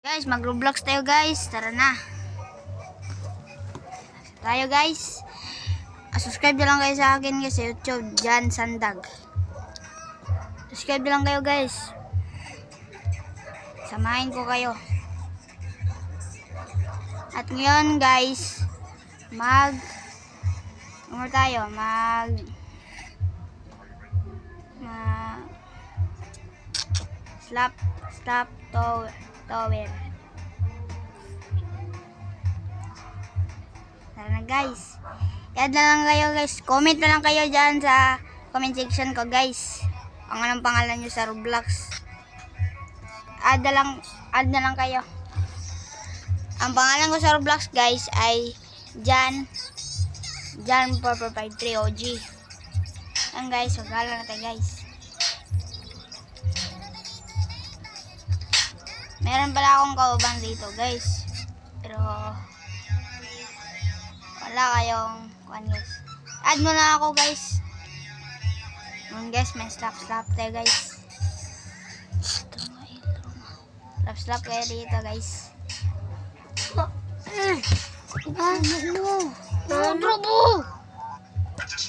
Guys, mag-Roblox tayo guys. Tara na. Tayo guys. Subscribe na lang kayo sa akin guys sa YouTube. Jan Sandag. Subscribe na lang kayo guys. Samahin ko kayo. At ngayon guys, ano tayo? Slap tower. Tara na guys. Add na lang kayo guys. Comment na lang kayo dyan sa comment section ko guys. Ang anong pangalan nyo sa Roblox. Add na lang kayo. Ang pangalan ko sa Roblox guys ay Jan 4453 OG. Yan guys. Magala na tayo guys. Meron pala akong kauban dito guys. Pero wala kayong kuan guys. Add mo na ako guys. Guys, may slap tayo guys. Slap kayo dito guys. Ano mo?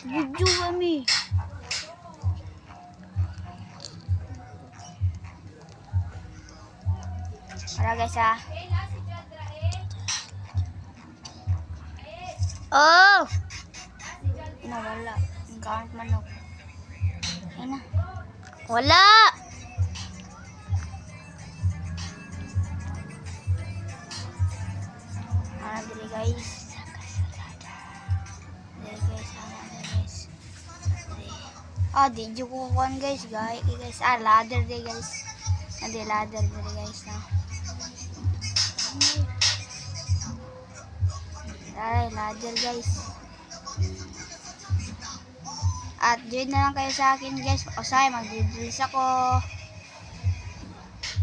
Video kami. Para guys ha. Oh! Nawala. Ang count manok. Ayun na. Wala! Dili guys. Di jukuan guys. Guys. Ladder di guys. Ladder di guys na. Ladder guys. At join na lang kayo sa akin guys. O say, mag-release ako.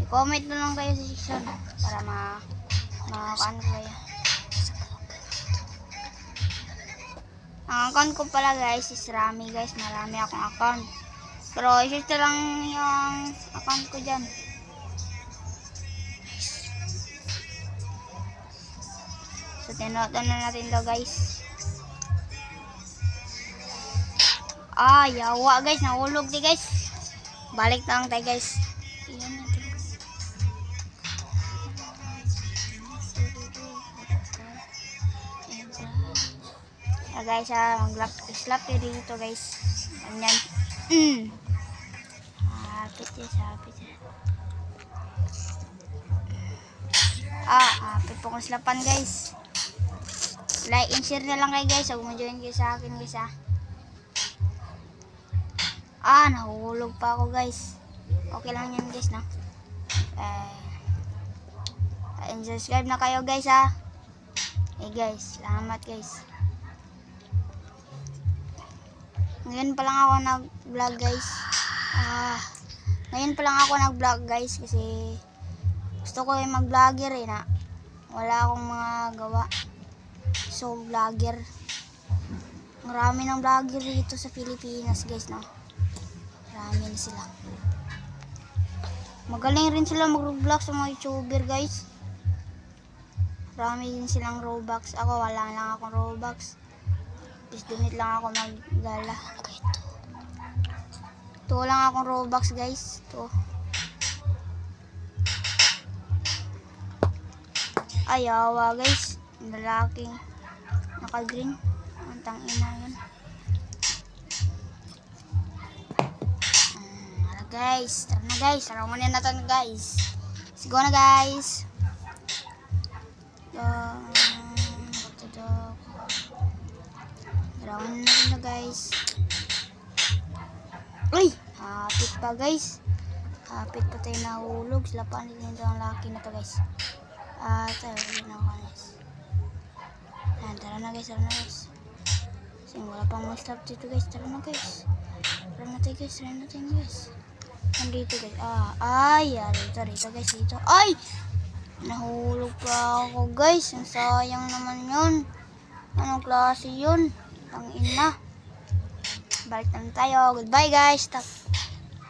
I-comment na lang kayo sa section para makakaan ko kayo. Ang account ko pala guys is Rami guys. Marami akong account. Pero i-share lang yung account ko dyan. So, tinoto na natin to guys. Yawa guys. Nahulog di guys. Balik na lang tayo guys. Guys, mag-slap kayo dito guys. Ganyan. Hapit yan. Hapit po kong slapan guys. Like and share na lang kayo guys. Huwag mo join kayo sa akin guys ha. Nahulog pa ako guys. Okay lang yan guys no. And subscribe na kayo guys ha. Guys, salamat guys. Ngayon pa lang ako nag-vlog guys. Ngayon pa lang ako nag-vlog guys kasi gusto ko yung mag-vlogger na. Wala akong mga gawa. So, vlogger. Marami ng vlogger dito sa Pilipinas guys no. Marami na sila. Magaling rin sila mag-Roblox sa mga YouTuber guys. Marami din silang Robux. Ako wala lang akong Robux. Just donate lang ako mag-gala. Ito lang akong Robux guys. Ito. Ayawa guys. Lalaking naka-green. Ang tangina yun. Guys. Tara na guys. Tara muna na ito guys. Let's go na guys. Rawan na guys. Uy! Hapit pa guys. Hapit pa tayo nahulog. Sila pa nito ang laki na to guys. Tayo ulit na ako guys. Tara na guys. Kasi wala pang mga slap dito guys. Tara na guys. Tara na tayo guys. Nandito guys. Rito guys. Dito. Ay! Nahulog pa ako guys. Ang sayang naman yun. Anong klase yun? Tangina. Balik na tayo. Goodbye guys. Stop.